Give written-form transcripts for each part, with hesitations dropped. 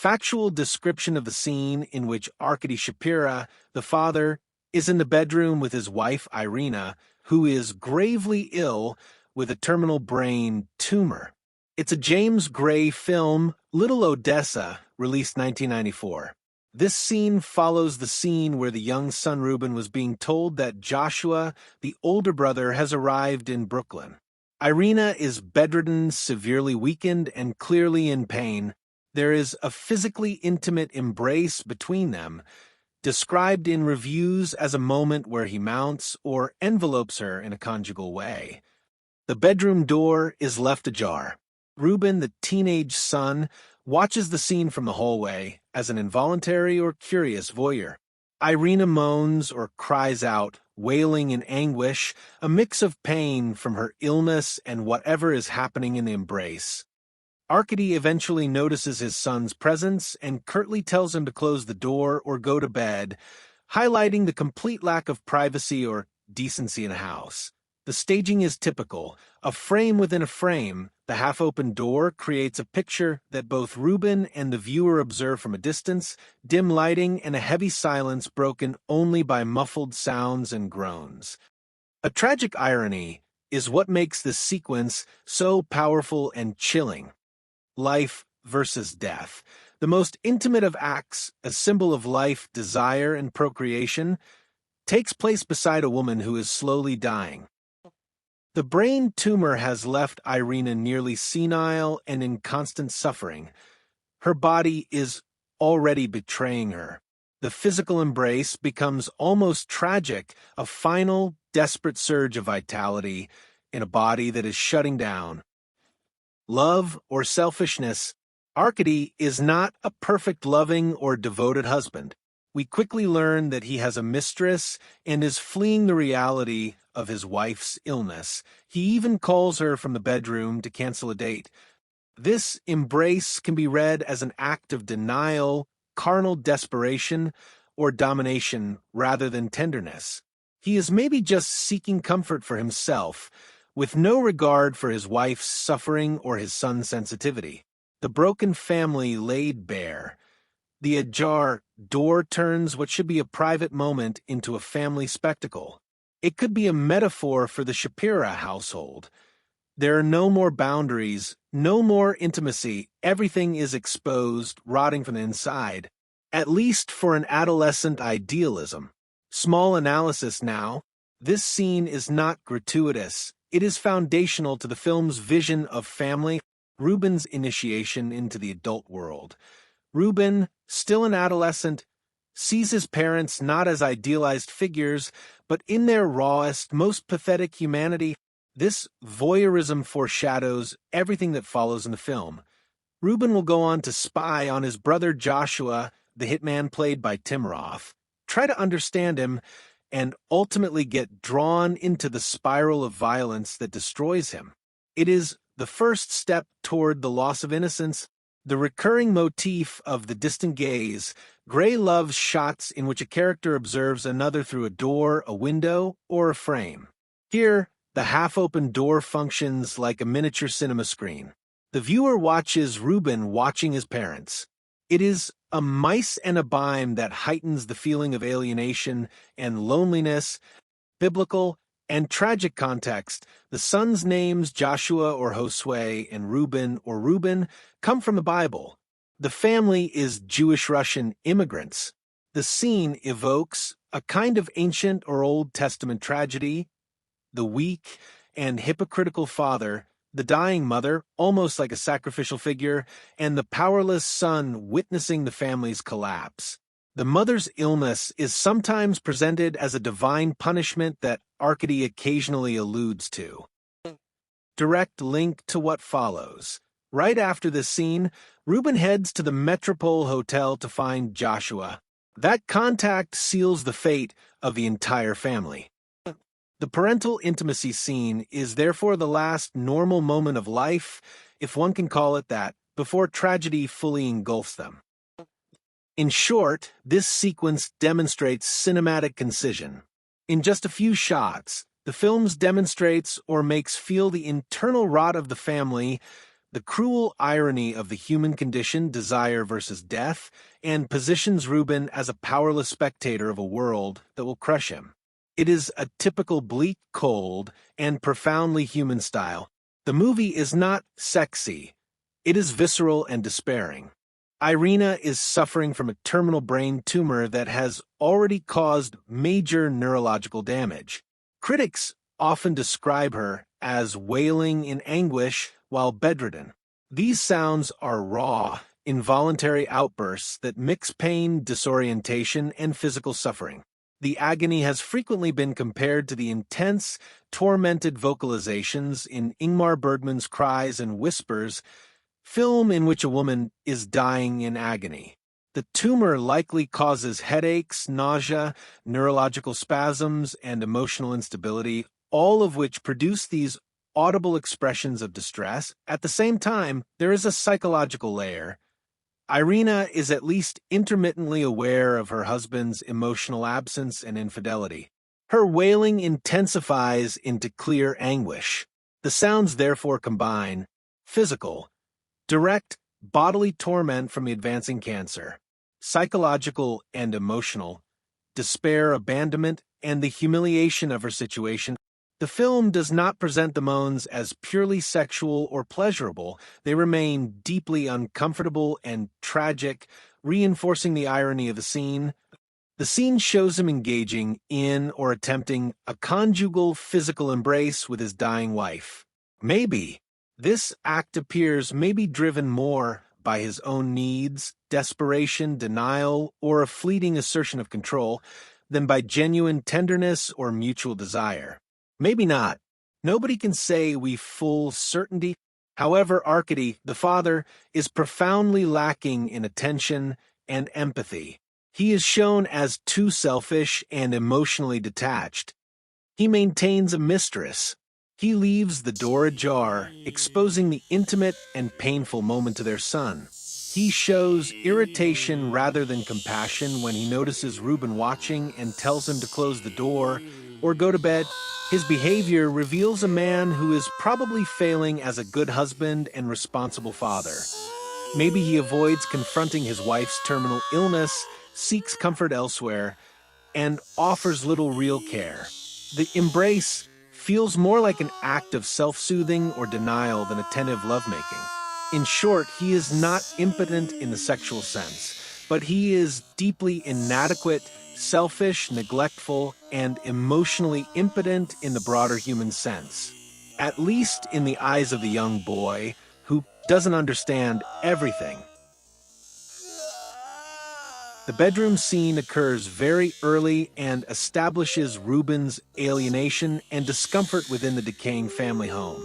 factual description of the scene in which Arcady Shapira, the father, is in the bedroom with his wife Irina, who is gravely ill with a terminal brain tumor. It's a James Gray film, Little Odessa, released 1994. This scene follows the scene where the young son Ruben was being told that Joshua, the older brother, has arrived in Brooklyn. Irina is bedridden, severely weakened, and clearly in pain. There is a physically intimate embrace between them, described in reviews as a moment where he mounts or envelopes her in a conjugal way. The bedroom door is left ajar. Ruben, the teenage son, watches the scene from the hallway as an involuntary or curious voyeur. Irina moans or cries out, wailing in anguish, a mix of pain from her illness and whatever is happening in the embrace. Arcady eventually notices his son's presence and curtly tells him to close the door or go to bed, highlighting the complete lack of privacy or decency in a house. The staging is typical. A frame within a frame, the half-open door creates a picture that both Ruben and the viewer observe from a distance, dim lighting and a heavy silence broken only by muffled sounds and groans. A tragic irony is what makes this sequence so powerful and chilling. Life versus death. The most intimate of acts, a symbol of life, desire, and procreation, takes place beside a woman who is slowly dying. The brain tumor has left Irina nearly senile and in constant suffering. Her body is already betraying her. The physical embrace becomes almost tragic, a final, desperate surge of vitality in a body that is shutting down. Love or selfishness, Arcady is not a perfect loving or devoted husband. We quickly learn that he has a mistress and is fleeing the reality of his wife's illness. He even calls her from the bedroom to cancel a date. This embrace can be read as an act of denial, carnal desperation, or domination rather than tenderness. He is maybe just seeking comfort for himself, with no regard for his wife's suffering or his son's sensitivity. The broken family laid bare. The ajar door turns what should be a private moment into a family spectacle. It could be a metaphor for the Shapira household. There are no more boundaries, no more intimacy. Everything is exposed, rotting from the inside, at least for an adolescent idealism. Small analysis now. This scene is not gratuitous. It is foundational to the film's vision of family, Ruben's initiation into the adult world. Ruben, still an adolescent, sees his parents not as idealized figures, but in their rawest, most pathetic humanity. This voyeurism foreshadows everything that follows in the film. Ruben will go on to spy on his brother Joshua, the hitman played by Tim Roth, try to understand him, and ultimately get drawn into the spiral of violence that destroys him. It is the first step toward the loss of innocence. The recurring motif of the distant gaze, Gray loves shots in which a character observes another through a door, a window, or a frame. Here, the half-open door functions like a miniature cinema screen. The viewer watches Ruben watching his parents. It is a mice and a bime that heightens the feeling of alienation and loneliness. Biblical and tragic context, the sons' names Joshua or Josue and Reuben or Reuben come from the Bible. The family is Jewish-Russian immigrants. The scene evokes a kind of ancient or Old Testament tragedy. The weak and hypocritical father, the dying mother, almost like a sacrificial figure, and the powerless son witnessing the family's collapse. The mother's illness is sometimes presented as a divine punishment that Arcady occasionally alludes to. Direct link to what follows. Right after this scene, Ruben heads to the Metropole Hotel to find Joshua. That contact seals the fate of the entire family. The parental intimacy scene is therefore the last normal moment of life, if one can call it that, before tragedy fully engulfs them. In short, this sequence demonstrates cinematic concision. In just a few shots, the film demonstrates or makes feel the internal rot of the family, the cruel irony of the human condition, desire versus death, and positions Reuben as a powerless spectator of a world that will crush him. It is a typical bleak, cold, and profoundly human style. The movie is not sexy. It is visceral and despairing. Irina is suffering from a terminal brain tumor that has already caused major neurological damage. Critics often describe her as wailing in anguish while bedridden. These sounds are raw, involuntary outbursts that mix pain, disorientation, and physical suffering. The agony has frequently been compared to the intense, tormented vocalizations in Ingmar Bergman's Cries and Whispers, film in which a woman is dying in agony. The tumor likely causes headaches, nausea, neurological spasms, and emotional instability, all of which produce these audible expressions of distress. At the same time, there is a psychological layer. Irina is at least intermittently aware of her husband's emotional absence and infidelity. Her wailing intensifies into clear anguish. The sounds therefore combine physical, direct bodily torment from the advancing cancer, psychological and emotional, despair, abandonment, and the humiliation of her situation. The film does not present the moans as purely sexual or pleasurable. They remain deeply uncomfortable and tragic, reinforcing the irony of the scene. The scene shows him engaging in or attempting a conjugal physical embrace with his dying wife. Maybe this act appears maybe driven more by his own needs, desperation, denial, or a fleeting assertion of control than by genuine tenderness or mutual desire. Maybe not. Nobody can say with full certainty. However, Arcady, the father, is profoundly lacking in attention and empathy. He is shown as too selfish and emotionally detached. He maintains a mistress. He leaves the door ajar, exposing the intimate and painful moment to their son. He shows irritation rather than compassion when he notices Reuben watching and tells him to close the door or go to bed. His behavior reveals a man who is probably failing as a good husband and responsible father. Maybe he avoids confronting his wife's terminal illness, seeks comfort elsewhere, and offers little real care. The embrace feels more like an act of self-soothing or denial than attentive lovemaking. In short, he is not impotent in the sexual sense, but he is deeply inadequate, selfish, neglectful, and emotionally impotent in the broader human sense. At least in the eyes of the young boy, who doesn't understand everything. The bedroom scene occurs very early and establishes Reuben's alienation and discomfort within the decaying family home.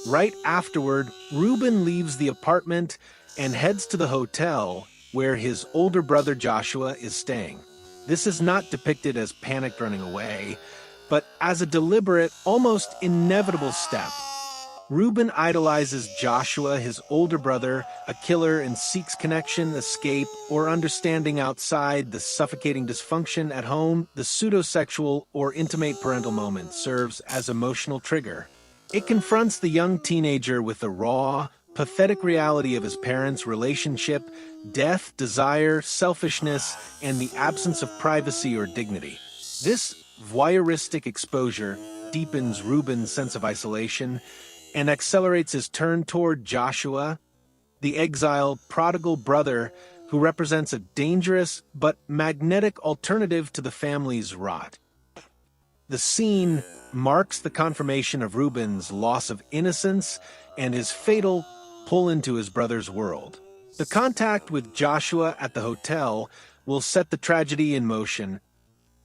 Right afterward, Reuben leaves the apartment and heads to the hotel where his older brother Joshua is staying. This is not depicted as panicked running away, but as a deliberate, almost inevitable step. Reuben idolizes Joshua, his older brother, a killer, and seeks connection, escape, or understanding outside the suffocating dysfunction at home. The pseudo-sexual or intimate parental moment serves as emotional trigger. It confronts the young teenager with the raw, pathetic reality of his parents' relationship, death, desire, selfishness, and the absence of privacy or dignity. This voyeuristic exposure deepens Reuben's sense of isolation and accelerates his turn toward Joshua, the exiled, prodigal brother who represents a dangerous but magnetic alternative to the family's rot. The scene marks the confirmation of Reuben's loss of innocence and his fatal pull into his brother's world. The contact with Joshua at the hotel will set the tragedy in motion,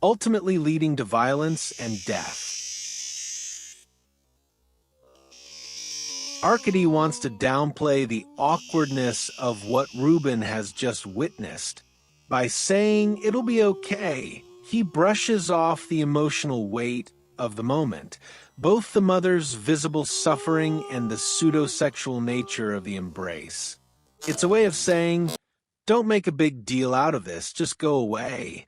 ultimately leading to violence and death. Arcady wants to downplay the awkwardness of what Reuben has just witnessed. By saying it'll be okay, he brushes off the emotional weight of the moment, both the mother's visible suffering and the pseudo-sexual nature of the embrace. It's a way of saying, don't make a big deal out of this, just go away.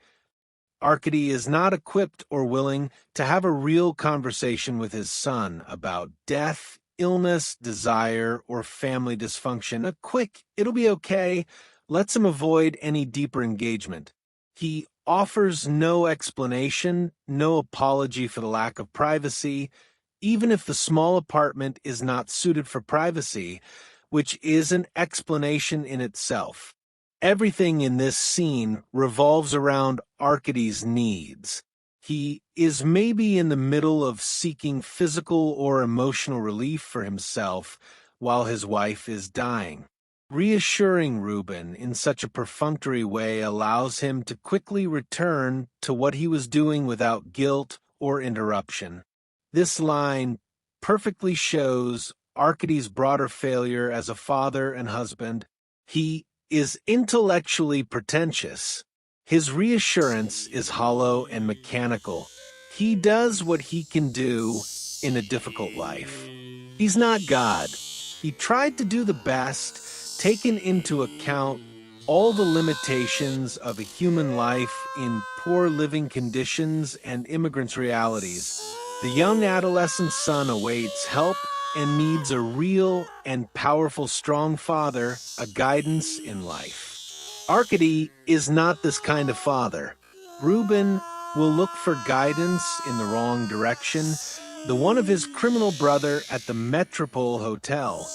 Arcady is not equipped or willing to have a real conversation with his son about death, illness, desire, or family dysfunction. A quick, it'll be okay, lets him avoid any deeper engagement. He offers no explanation, no apology for the lack of privacy, even if the small apartment is not suited for privacy, which is an explanation in itself. Everything in this scene revolves around Arcady's needs. He is maybe in the middle of seeking physical or emotional relief for himself while his wife is dying. Reassuring Reuben in such a perfunctory way allows him to quickly return to what he was doing without guilt or interruption. This line perfectly shows Arcady's broader failure as a father and husband. He is intellectually pretentious. His reassurance is hollow and mechanical. He does what he can do in a difficult life. He's not God. He tried to do the best, taking into account all the limitations of a human life in poor living conditions and immigrants' realities. The young adolescent son awaits help and needs a real and powerful strong father, a guidance in life. Arcady is not this kind of father. Reuben will look for guidance in the wrong direction, the one of his criminal brother at the Metropole Hotel.